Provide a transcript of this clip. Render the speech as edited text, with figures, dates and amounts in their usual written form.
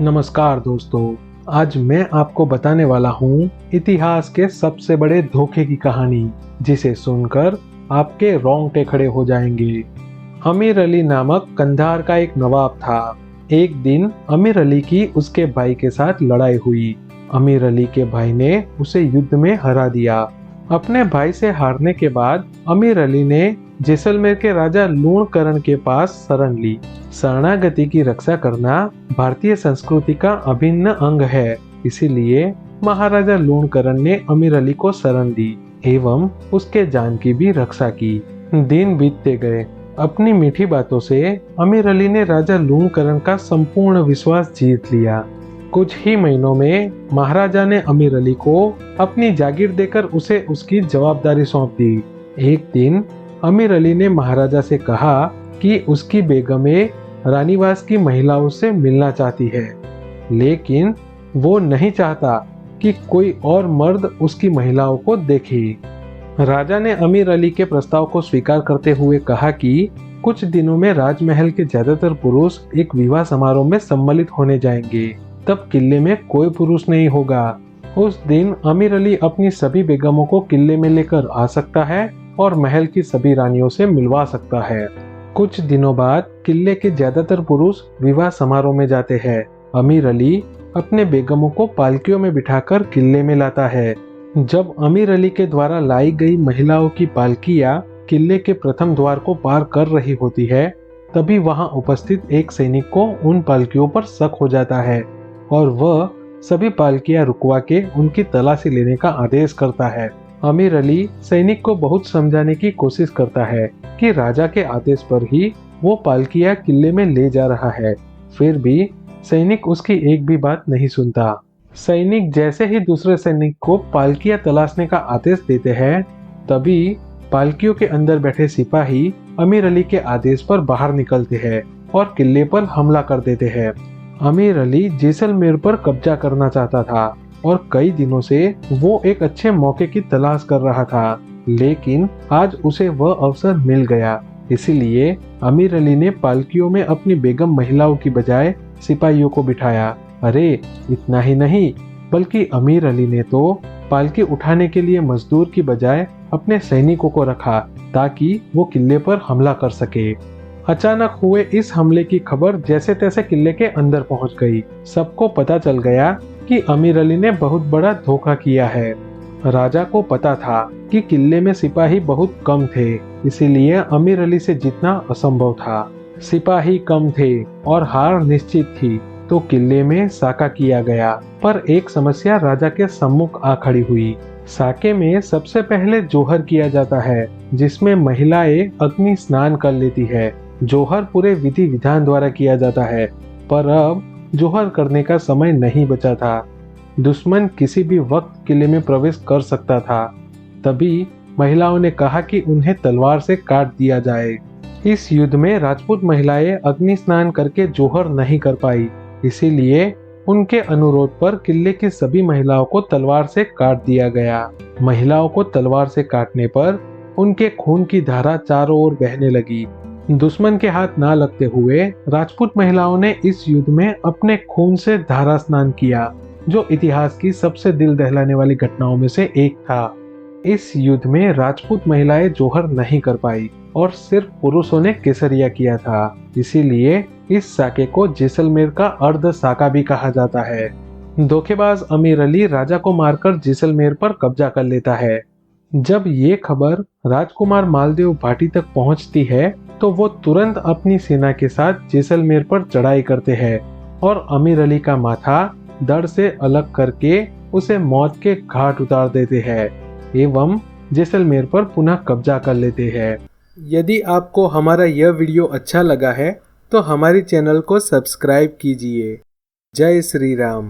नमस्कार दोस्तों, आज मैं आपको बताने वाला हूँ इतिहास के सबसे बड़े धोखे की कहानी, जिसे सुनकर आपके रोंगटे खड़े हो जाएंगे। अमीर अली नामक कंधार का एक नवाब था। एक दिन अमीर अली की उसके भाई के साथ लड़ाई हुई। अमीर अली के भाई ने उसे युद्ध में हरा दिया। अपने भाई से हारने के बाद अमीर अली ने जैसलमेर के राजा लूणकरण के पास शरण ली। शरणागति की रक्षा करना भारतीय संस्कृति का अभिन्न अंग है, इसीलिए महाराजा लूणकरण ने अमीर अली को शरण दी एवं उसके जान की भी रक्षा की। दिन बीतते गए। अपनी मीठी बातों से अमीर अली ने राजा लूणकरण का संपूर्ण विश्वास जीत लिया। कुछ ही महीनों में महाराजा ने अमीर अली को अपनी जागीर देकर उसे उसकी जवाबदारी सौंप दी। एक दिन अमीर अली ने महाराजा से कहा कि उसकी बेगमें रानीवास की महिलाओं से मिलना चाहती है, लेकिन वो नहीं चाहता कि कोई और मर्द उसकी महिलाओं को देखे। राजा ने अमीर अली के प्रस्ताव को स्वीकार करते हुए कहा कि कुछ दिनों में राजमहल के ज्यादातर पुरुष एक विवाह समारोह में सम्मिलित होने जाएंगे, तब किले में कोई पुरुष नहीं होगा। उस दिन अमीर अली अपनी सभी बेगमों को किले में लेकर आ सकता है और महल की सभी रानियों से मिलवा सकता है। कुछ दिनों बाद किले के ज्यादातर पुरुष विवाह समारोह में जाते हैं। अमीर अली अपने बेगमों को पालकियों में बिठाकर किले में लाता है। जब अमीर अली के द्वारा लाई गई महिलाओं की पालकियां किले के प्रथम द्वार को पार कर रही होती है, तभी वहां उपस्थित एक सैनिक को उन पालकियों पर शक हो जाता है और वह सभी पालकियां रुकवा के उनकी तलाशी लेने का आदेश करता है। अमीर अली सैनिक को बहुत समझाने की कोशिश करता है कि राजा के आदेश पर ही वो पालकियां किले में ले जा रहा है, फिर भी सैनिक उसकी एक भी बात नहीं सुनता। सैनिक जैसे ही दूसरे सैनिक को पालकियां तलाशने का आदेश देते हैं, तभी पालकियों के अंदर बैठे सिपाही अमीर अली के आदेश पर बाहर निकलते हैं और किले पर हमला कर देते हैं। अमीर अली जैसलमेर पर कब्जा करना चाहता था और कई दिनों से वो एक अच्छे मौके की तलाश कर रहा था, लेकिन आज उसे वह अवसर मिल गया। इसीलिए अमीर अली ने पालकियों में अपनी बेगम महिलाओं की बजाय सिपाहियों को बिठाया। अरे इतना ही नहीं, बल्कि अमीर अली ने तो पालकी उठाने के लिए मजदूर की बजाय अपने सैनिकों को रखा, ताकि वो किले पर हमला कर सके। अचानक हुए इस हमले की खबर जैसे तैसे किले के अंदर पहुंच गई। सबको पता चल गया कि अमीर अली ने बहुत बड़ा धोखा किया है। राजा को पता था कि किले में सिपाही बहुत कम थे, इसीलिए अमीर अली से जीतना असंभव था। सिपाही कम थे और हार निश्चित थी, तो किले में साका किया गया। पर एक समस्या राजा के सम्मुख आ खड़ी हुई। साके में सबसे पहले जोहर किया जाता है, जिसमें महिलाएं अग्नि स्नान कर लेती है। जोहर पूरे विधि विधान द्वारा किया जाता है, पर अब जोहर करने का समय नहीं बचा था। दुश्मन किसी भी वक्त किले में प्रवेश कर सकता था। तभी महिलाओं ने कहा कि उन्हें तलवार से काट दिया जाए। इस युद्ध में राजपूत महिलाएं अग्नि स्नान करके जोहर नहीं कर पाई, इसीलिए उनके अनुरोध पर किले की सभी महिलाओं को तलवार से काट दिया गया। महिलाओं को तलवार से काटने पर उनके खून की धारा चारों ओर बहने लगी। दुश्मन के हाथ ना लगते हुए राजपूत महिलाओं ने इस युद्ध में अपने खून से धारा स्नान किया, जो इतिहास की सबसे दिल दहलाने वाली घटनाओं में से एक था। इस युद्ध में राजपूत महिलाएं जोहर नहीं कर पाई और सिर्फ पुरुषों ने केसरिया किया था, इसीलिए इस साके को जैसलमेर का अर्ध साका भी कहा जाता है। धोखेबाज अमीर अली राजा को मारकर जैसलमेर पर कब्जा कर लेता है। जब ये खबर राजकुमार मालदेव भाटी तक पहुंचती है, तो वो तुरंत अपनी सेना के साथ जैसलमेर पर चढ़ाई करते हैं और अमीर अली का माथा धड़ से अलग करके उसे मौत के घाट उतार देते हैं एवं जैसलमेर पर पुनः कब्जा कर लेते हैं। यदि आपको हमारा यह वीडियो अच्छा लगा है, तो हमारी चैनल को सब्सक्राइब कीजिए। जय श्री राम।